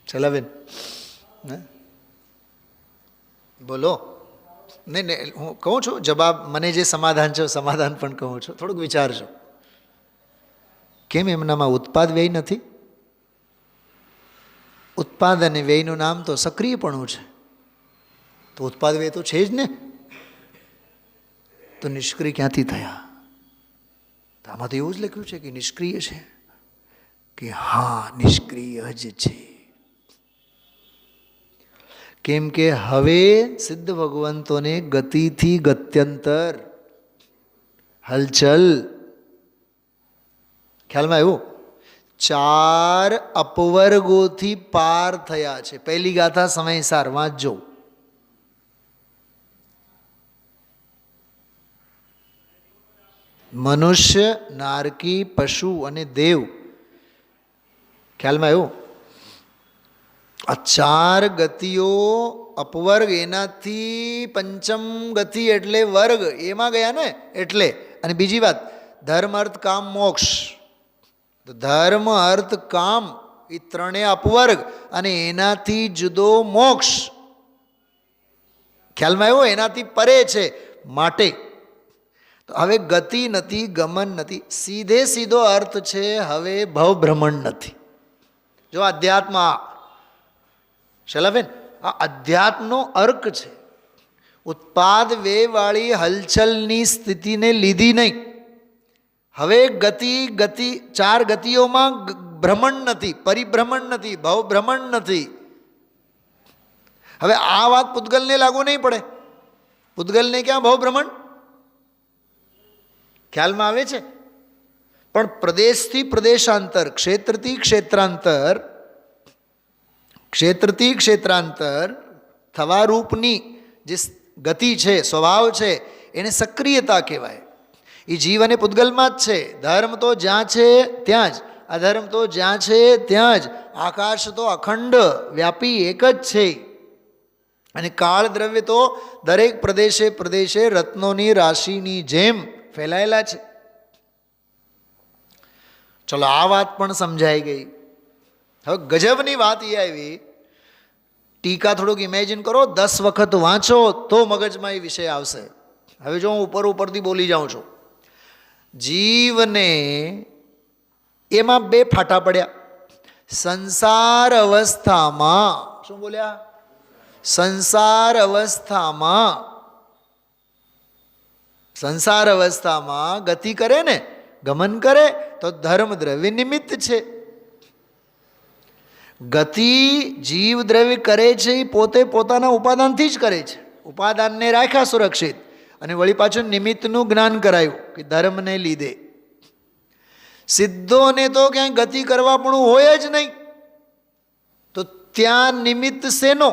ચલાવેન બોલો. નહીં, હું કહું છું જવાબ, મને જે સમાધાન છે સમાધાન પણ કહું છું, થોડુંક વિચારજો. કેમ એમનામાં ઉત્પાદ વ્યય નથી? ઉત્પાદ અને વ્યયનું નામ તો સક્રિયપણું છે, તો ઉત્પાદ વ્યય તો છે જ ને. તો નિષ્ક્રિય ક્યાંથી થયા? તો આમાં તો એવું જ લખ્યું છે કે નિષ્ક્રિય છે, કે હા નિષ્ક્રિય જ છે. કેમ કે હવે સિદ્ધ ભગવંતોને ગતિથી ગત્યંતર, હલચલ, ખ્યાલમાં આવ્યું? 4 અપવર્ગોથી પાર થયા છે. પહેલી ગાથા સમયસાર વાંચજો. મનુષ્ય, નારકી, પશુ અને દેવ. ખ્યાલમાં આવ્યું? આ 4 ગતિઓ અપવર્ગ, એનાથી પંચમ ગતિ એટલે વર્ગ, એમાં ગયા ને એટલે. અને બીજી વાત, ધર્મ અર્થ કામ મોક્ષ. તો ધર્મ અર્થ કામ એ 3 અપવર્ગ અને એનાથી જુદો મોક્ષ. ખ્યાલમાં આવ્યો? એનાથી પરે છે માટે. તો હવે ગતિ નથી, ગમન નથી, સીધો અર્થ છે હવે ભવભ્રમણ નથી. જો અધ્યાત્મ શલાબેન, આ અધ્યાત્મનો અર્ક છે. ઉત્પાદ વેવાળી હલચલની સ્થિતિને લીધી નહીં. હવે ગતિ 4 ગતિઓમાં ભ્રમણ નથી, પરિભ્રમણ નથી, ભવભ્રમણ નથી. હવે આ વાત પૂતગલને લાગુ નહીં પડે. પૂતગલને ક્યાં ભવભ્રમણ? ખ્યાલમાં આવે છે? પણ પ્રદેશથી પ્રદેશાંતર, ક્ષેત્રથી ક્ષેત્રાંતર થવા રૂપની જે ગતિ છે, સ્વભાવ છે, એને સક્રિયતા કહેવાય. એ જીવ અને પૂતગલમાં જ છે. ધર્મ તો જ્યાં છે ત્યાં જ, અધર્મ તો જ્યાં છે ત્યાં જ, આકાશ તો અખંડ વ્યાપી એક જ છે. અને કાળ દ્રવ્ય તો દરેક પ્રદેશે રત્નોની રાશિની જેમ ફેલાયેલા છે. ચલો આ વાત પણ સમજાઈ ગઈ. હવે ગજબની વાત એ આવી ટીકા થોડુંક ઇમેજિન કરો, 10 વખત વાંચો તો મગજમાં એ વિષય આવશે. હવે જો હું ઉપરથી બોલી જાઉં છું, જીવને એમાં 2 ફાટા પડ્યા. સંસાર અવસ્થામાં, શું બોલ્યા? સંસાર અવસ્થામાં ગતિ કરે ને, ગમન કરે તો ધર્મ દ્રવ્ય નિમિત્ત છે. ગતિ જીવ દ્રવ્ય કરે છે એ પોતે પોતાના ઉપાદાનથી જ કરે છે. ઉપાદાનને રાખ્યા સુરક્ષિત અને વળી પાછું નિમિત્તનું જ્ઞાન કરાયું કે ધર્મને લીધે. સિદ્ધોને તો ક્યાંય ગતિ કરવા પણ હોય જ નહીં, તો ત્યાં નિમિત્ત શેનો?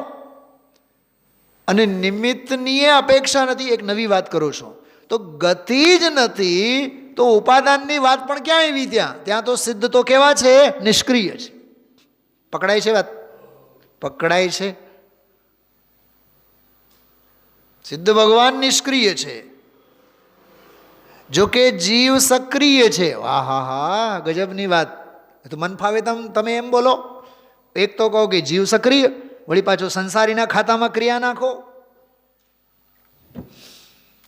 અને નિમિત્તની એ અપેક્ષા નથી. એક નવી વાત કરું છું, તો ગતિ જ નથી તો ઉપાદાનની વાત પણ ક્યાં આવી? ત્યાં તો સિદ્ધ તો કેવા છે? નિષ્ક્રિય છે. પકડાય છે વાત? પકડાય છે. સિદ્ધ ભગવાન નિષ્ક્રિય છે, જો કે જીવ સક્રિય છે. વાહ હા હા, ગજબની વાત. તો મન ફાવે તમે એમ બોલો. એક તો કહો કે જીવ સક્રિય, વળી પાછો સંસારીના ખાતામાં ક્રિયા નાખો.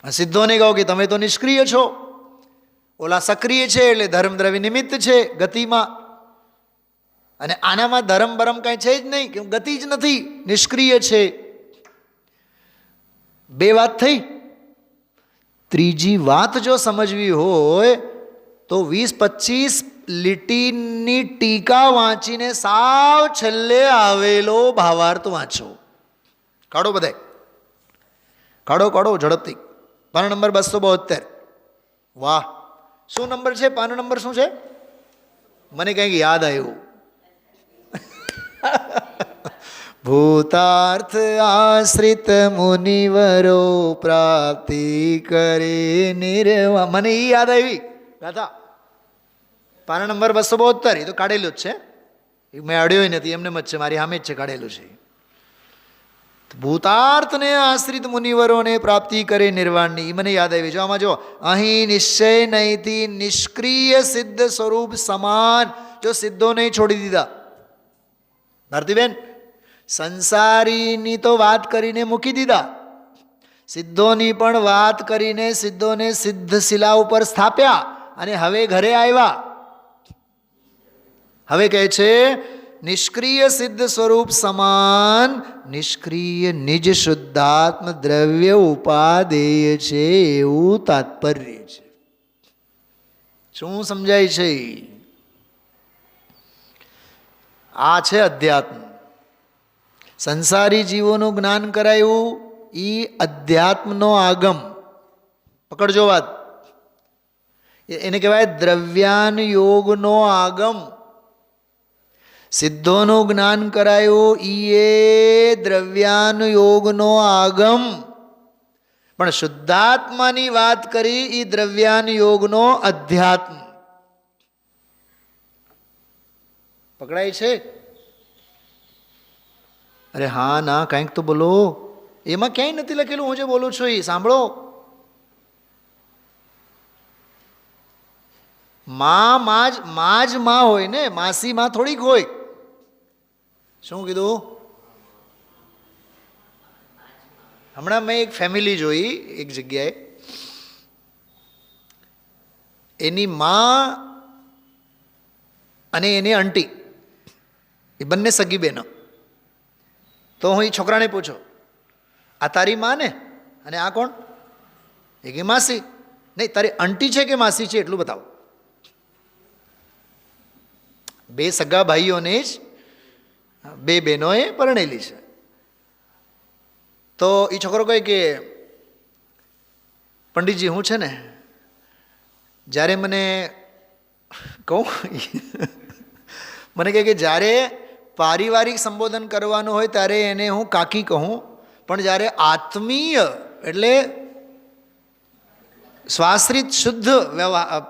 સિદ્ધોને કહો કે તમે તો નિષ્ક્રિય છો, ઓલા સક્રિય છે એટલે ધર્મ દ્રવ્ય નિમિત્ત છે ગતિમાં. અને આનામાં ધર્મ બરમ કાંઈ છે જ નહીં, કે ગતિ જ નથી, નિષ્ક્રિય છે. 2 વાત થઈ. ત્રીજી વાત જો સમજવી હોય તો 20-25 લીટીની ટીકા વાંચીને સાવ છેલ્લે આવેલો ભાવાર્થ વાંચો. કાઢો બધાય, કાઢો ઝડપથી. પાનો નંબર 272. વાહ, શું નંબર છે? પાનો નંબર શું છે? મને કંઈક યાદ આવ્યું. ભૂતાર્થ આશ્રિત મુનિવરો પ્રાપ્તિ કરે નિર્વા. મને એ યાદ આવી ગાથા. પાના નંબર 272. એ તો કાઢેલું જ છે, મેં અડ્યો નથી, એમને જ છે, મારી સામે જ છે, કાઢેલું છે. ભૂતાર્થને આશ્રિત મુનિવરોને પ્રાપ્તિ કરે નિર્વાણની, એ મને યાદ આવી. જો આમાં જો, અહીં નિશ્ચય નહીંથી નિષ્ક્રિય સિદ્ધ સ્વરૂપ સમાન. જો સિદ્ધો નહીં છોડી દીધા ભારતીબેન, સંસારીની તો વાત કરીને મૂકી દીધા, સિદ્ધોની પણ વાત કરીને સિદ્ધોને સિદ્ધ શિલા ઉપર સ્થાપ્યા અને હવે ઘરે આવ્યા. હવે કહે છે નિષ્ક્રિય સિદ્ધ સ્વરૂપ સમાન નિષ્ક્રિય નિજ શુદ્ધાત્મ દ્રવ્ય ઉપાદેય છે, એવું તાત્પર્ય છે. શું સમજાય છે? આ છે અધ્યાત્મ. સંસારી જીવોનું જ્ઞાન કરાયું, એ અધ્યાત્મનો આગમ. પકડજો વાત. એને કહેવાય દ્રવ્યાન યોગનો આગમ. સિદ્ધોનું જ્ઞાન કરાયું, એ દ્રવ્યાન યોગનો આગમ. પણ શુદ્ધાત્માની વાત કરી, એ દ્રવ્યાન યોગનો અધ્યાત્મ. પકડાય છે? અરે હા ના, કંઈક તો બોલો. એમાં ક્યાંય નથી લખેલું, હું જે બોલું છું એ સાંભળો. માં જ માં હોય ને, માસી માં થોડીક હોય. શું કીધું? હમણાં મેં એક ફેમિલી જોઈ એક જગ્યાએ, એની માં અને એની આંટી, એ બંને સગી બહેનો. તો હું એ છોકરાને પૂછો, આ તારી માં ને, અને આ કોણ? એ કે માસી. નહીં, તારી આંટી છે કે માસી છે એટલું બતાવો. 2 સગા ભાઈઓને જ 2 બહેનોએ પરણેલી છે. તો એ છોકરો કહે કે પંડિતજી, હું છે ને જ્યારે મને કહું, મને કહે કે જ્યારે પારિવારિક સંબોધન કરવાનું હોય ત્યારે એને હું કાકી કહું, પણ જ્યારે આત્મીય એટલે સ્વાશ્રિત શુદ્ધ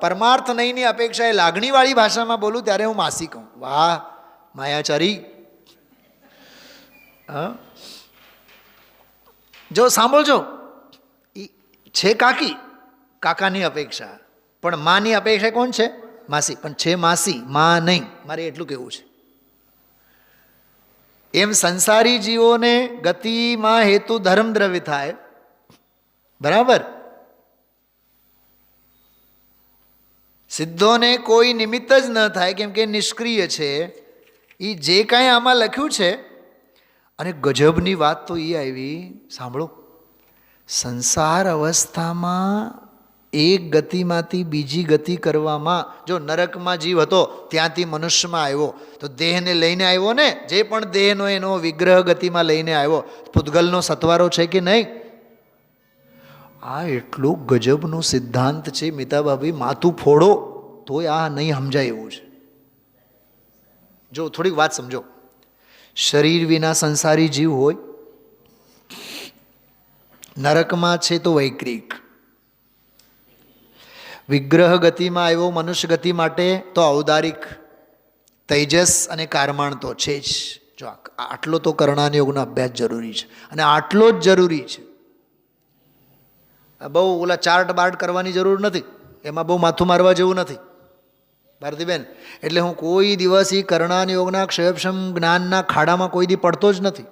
પરમાર્થ નહીંની અપેક્ષાએ લાગણીવાળી ભાષામાં બોલું ત્યારે હું માસી કહું. વાહ માયાચારી! હા, જો સાંભળજો, છે કાકી, કાકાની અપેક્ષા, પણ માની અપેક્ષા કોણ છે? માસી. પણ છે માસી, માં નહીં. મારે એટલું કહેવું છે. એમ સંસારી જીવોને ગતિમાં હેતુ ધર્મ દ્રવ્ય થાય, બરાબર. સિદ્ધોને કોઈ નિમિત્ત જ ન થાય, કેમ કે નિષ્ક્રિય છે. એ જે કાંઈ આમાં લખ્યું છે, અને ગજબની વાત તો એ આવી, સાંભળો, સંસાર અવસ્થામાં એક ગતિમાંથી બીજી ગતિ કરવામાં, જો નરકમાં જીવ હતો ત્યાંથી મનુષ્યમાં આવ્યો તો દેહને લઈને આવ્યો ને, જે પણ દેહનો એનો વિગ્રહ ગતિમાં લઈને આવ્યો, પૂતગલનો સત્વારો છે કે નહીં? આ એટલું ગજબનું સિદ્ધાંત છે મિતાભાભી, માથું ફોડો તોય આ નહીં સમજાય એવું છે. જો થોડીક વાત સમજો. શરીર વિના સંસારી જીવ હોય, નરકમાં છે તો વૈક્રિક, વિગ્રહ ગતિમાં આવ્યો મનુષ્ય ગતિ માટે તો ઔદારિક, તેજસ અને કારમાણ તો છે જ. જો આટલો તો કર્ણાન યોગનો અભ્યાસ જરૂરી છે, અને આટલો જ જરૂરી છે. બહુ ઓલા ચાર્ટ બાર્ટ કરવાની જરૂર નથી, એમાં બહુ માથું મારવા જેવું નથી ભારતીબેન. એટલે હું કોઈ દિવસ એ કર્ણાન યોગના ક્ષયક્ષમ જ્ઞાનના ખાડામાં કોઈ દી પડતો જ નથી.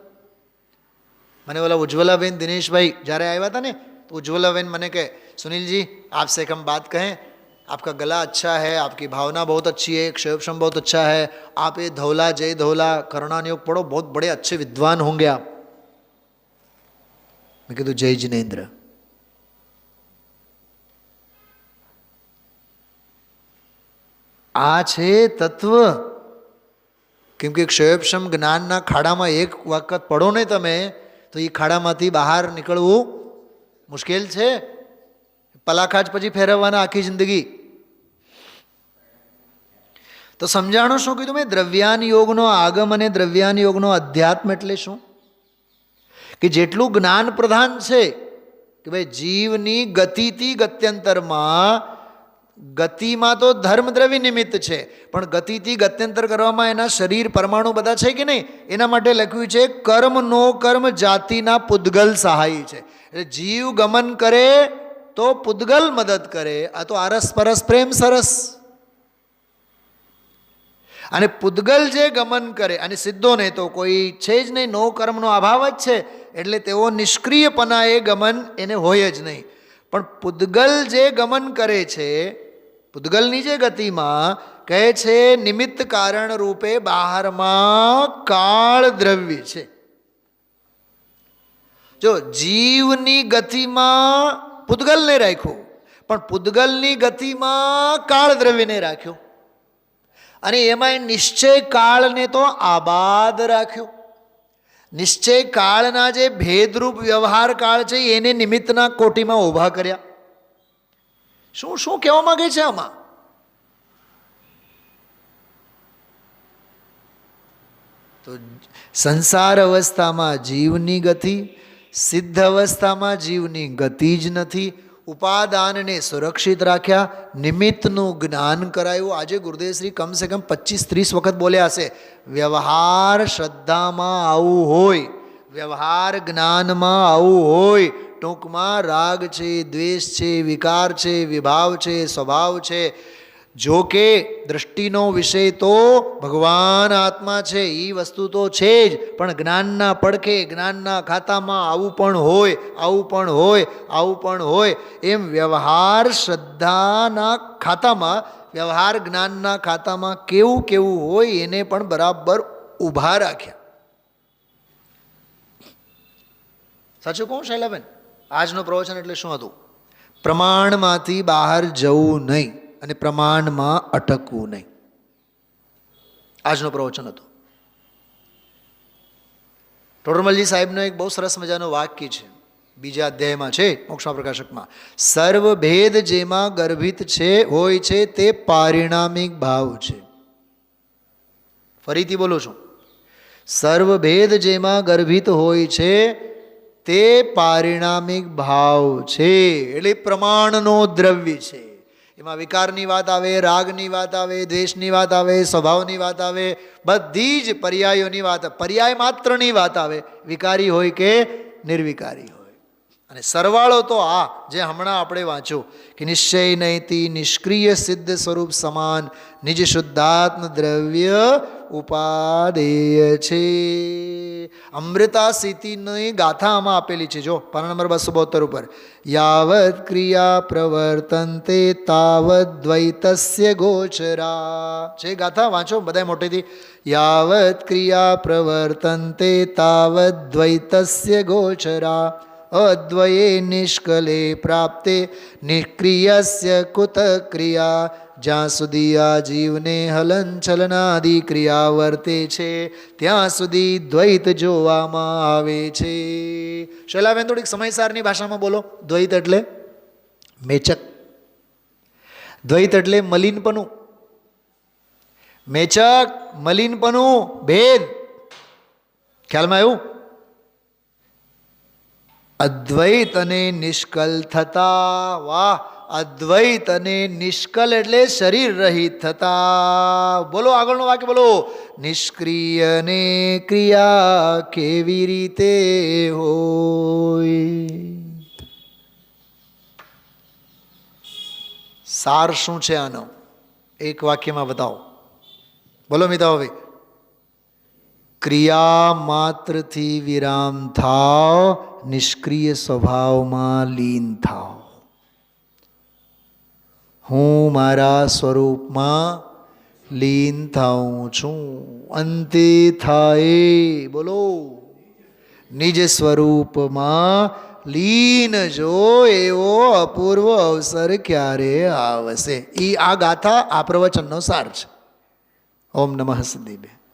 મને ઓલા ઉજ્જવલાબેન દિનેશભાઈ જ્યારે આવ્યા હતા ને, तो उज्ज्वलाबेन मैंने कहे सुनील जी आपसे एक हम बात कहें, आपका गला अच्छा है, आपकी भावना बहुत अच्छी है, क्षयोपशम बहुत अच्छा है, आप ये धौला जय धौला कर्णान योग पढ़ो, बहुत बड़े अच्छे विद्वान होंगे आप. मैं कहूँ जय जिनेन्द्र. आ छे तत्व. કેમ કે ક્ષયોપશમ જ્ઞાનના ખાડામાં એક વખત પડો ને તમે, તો એ ખાડામાંથી બહાર નીકળવું મુશ્કેલ છે. પલાખા જ પછી ફેરવવાના આખી જિંદગી. તો સમજાણો શું કીધું મેં? દ્રવ્યાન યોગનો આગમ અને દ્રવ્યાન યોગનો અધ્યાત્મ એટલે શું? કે જેટલું જ્ઞાન પ્રધાન છે કે ભાઈ જીવની ગતિથી ગત્યંતરમાં, ગતિમાં તો ધર્મ દ્રવ્ય નિમિત્ત છે, પણ ગતિથી ગત્યંતર કરવામાં એના શરીર પરમાણુ બધા છે કે નહીં, એના માટે લખ્યું છે કર્મ નો કર્મ જાતિના પૂતગલ સહાય છે. એટલે જીવ ગમન કરે તો પૂતગલ મદદ કરે. આ તો આરસ પરસ પ્રેમ સરસ. અને પૂતગલ જે ગમન કરે, અને સિદ્ધોને તો કોઈ છે જ નહીં, નો કર્મનો અભાવ જ છે, એટલે તેઓ નિષ્ક્રિયપના એ ગમન એને હોય જ નહીં. પણ પૂતગલ જે ગમન કરે છે, પૂતગલની જે ગતિમાં કહે છે નિમિત્ત કારણ રૂપે બહારમાં કાળ દ્રવ્ય છે. જો જીવની ગતિમાં પૂતગલને રાખ્યું, પણ પૂતગલની ગતિમાં કાળ દ્રવ્યને રાખ્યું, અને એમાં નિશ્ચય કાળને તો આબાદ રાખ્યો. નિશ્ચય કાળના જે ભેદરૂપ વ્યવહાર કાળ છે એને નિમિત્તના કોટીમાં ઊભા કર્યા. શું શું કહેવા માંગે છે આમાં? તો સંસાર અવસ્થામાં જીવની ગતિ, સિદ્ધ અવસ્થામાં જીવની ગતિ જ નથી. ઉપાદાનને સુરક્ષિત રાખ્યા, નિમિત્તનું જ્ઞાન કરાયું. આજે ગુરુદેવશ્રી કમસે કમ 25-30 વખત બોલ્યા હશે. વ્યવહાર શ્રદ્ધામાં આવું હોય, વ્યવહાર જ્ઞાનમાં આવું હોય. ટૂંકમાં રાગ છે, દ્વેષ છે, વિકાર છે, વિભાવ છે, સ્વભાવ છે. જો કે દૃષ્ટિનો વિષય તો ભગવાન આત્મા છે, એ વસ્તુ તો છે જ, પણ જ્ઞાનના પડખે, જ્ઞાનના ખાતામાં આવું પણ હોય, આવું પણ હોય, આવું પણ હોય. એમ વ્યવહાર શ્રદ્ધાના ખાતામાં, વ્યવહાર જ્ઞાનના ખાતામાં કેવું કેવું હોય એને પણ બરાબર ઊભા રાખ્યા. સાચું કહું શૈલાબેન? આજનો પ્રવચન એટલે શું હતું? પ્રમાણમાંથી બહાર જવું નહીં અને પ્રમાણમાં અટકવું નહીં. આજનો પ્રવચન હતો. ટોડરમલજી સાહેબનો એક બહુ સરસ મજાનો વાક્ય છે, બીજા અધ્યાયમાં છે મોક્ષના પ્રકાશકમાં. સર્વ ભેદ જેમાં ગર્ભિત છે હોય છે તે પારિણામિક ભાવ છે. ફરીથી બોલું છું, સર્વ ભેદ જેમાં ગર્ભિત હોય છે તે પારિણામિક ભાવ છે, એટલે પ્રમાણનો દ્રવ્ય છે. એમાં વિકારની વાત આવે, રાગની વાત આવે, દ્વેષની વાત આવે, સ્વભાવની વાત આવે, બધી જ પર્યાયોની વાત, પર્યાય માત્રની વાત આવે, વિકારી હોય કે નિર્વિકારી હોય. અને સરવાળો તો આ જે હમણાં આપણે વાંચ્યું કે નિશ્ચય નૈતિ નિષ્ક્રિય સિદ્ધ સ્વરૂપ સમાન નિજ શુદ્ધાત્મ દ્રવ્ય ઉપાદેય છે. અમૃતા સ્થિતિની ગાથા આમાં આપેલી છે. જો પાના નંબર 272 ઉપર, યાવત ક્રિયા પ્રવર્તન્તે તાવત દ્વૈતસ્ય ગોચરા છે ગાથા. વાંચો બધાય મોટેથી. યાવત ક્રિયા પ્રવર્તન્તે તાવત દ્વૈતસ્ય ગોચરા અદ્વયે નિષ્કલે પ્રાપ્તે નિષ્ક્રિયસ્ય કુત ક્રિયા. જ્યાં સુધી આ જીવને હલન ચલનાદિ ક્રિયા વર્તે છે ત્યાં સુધી દ્વૈત જોવામાં આવે છે. શૈલાબેન થોડીક સમયસારની ભાષામાં બોલો. દ્વૈત એટલે મેચક, દ્વૈત એટલે મલિનપણું. મેચક, મલિનપણું, ભેદ. ખ્યાલમાં આવ્યું? અદ્વૈત અને નિષ્કલ થતા. વાહ! અદ્વૈત અને નિષ્કલ એટલે શરીર રહિત થતા. બોલો આગળનું વાક્ય બોલો. નિષ્ક્રિય ને ક્રિયા કેવી રીતે હોય? સાર શું છે આનો? એક વાક્યમાં બતાવો. બોલો મિતાઓ ભાઈ. ક્રિયા માત્રથી વિરામ થાવ, નિષ્ક્રિય સ્વભાવમાં લીન થાવ. હું મારા સ્વરૂપમાં લીન થાઉં છું. અંતે થાય બોલો નિજ સ્વરૂપમાં લીન જો એવો અપૂર્વ અવસર ક્યારે આવશે. આ ગાથા આ પ્રવચનનો સાર છે. ઓમ નમઃ સિદ્ધિભ્ય.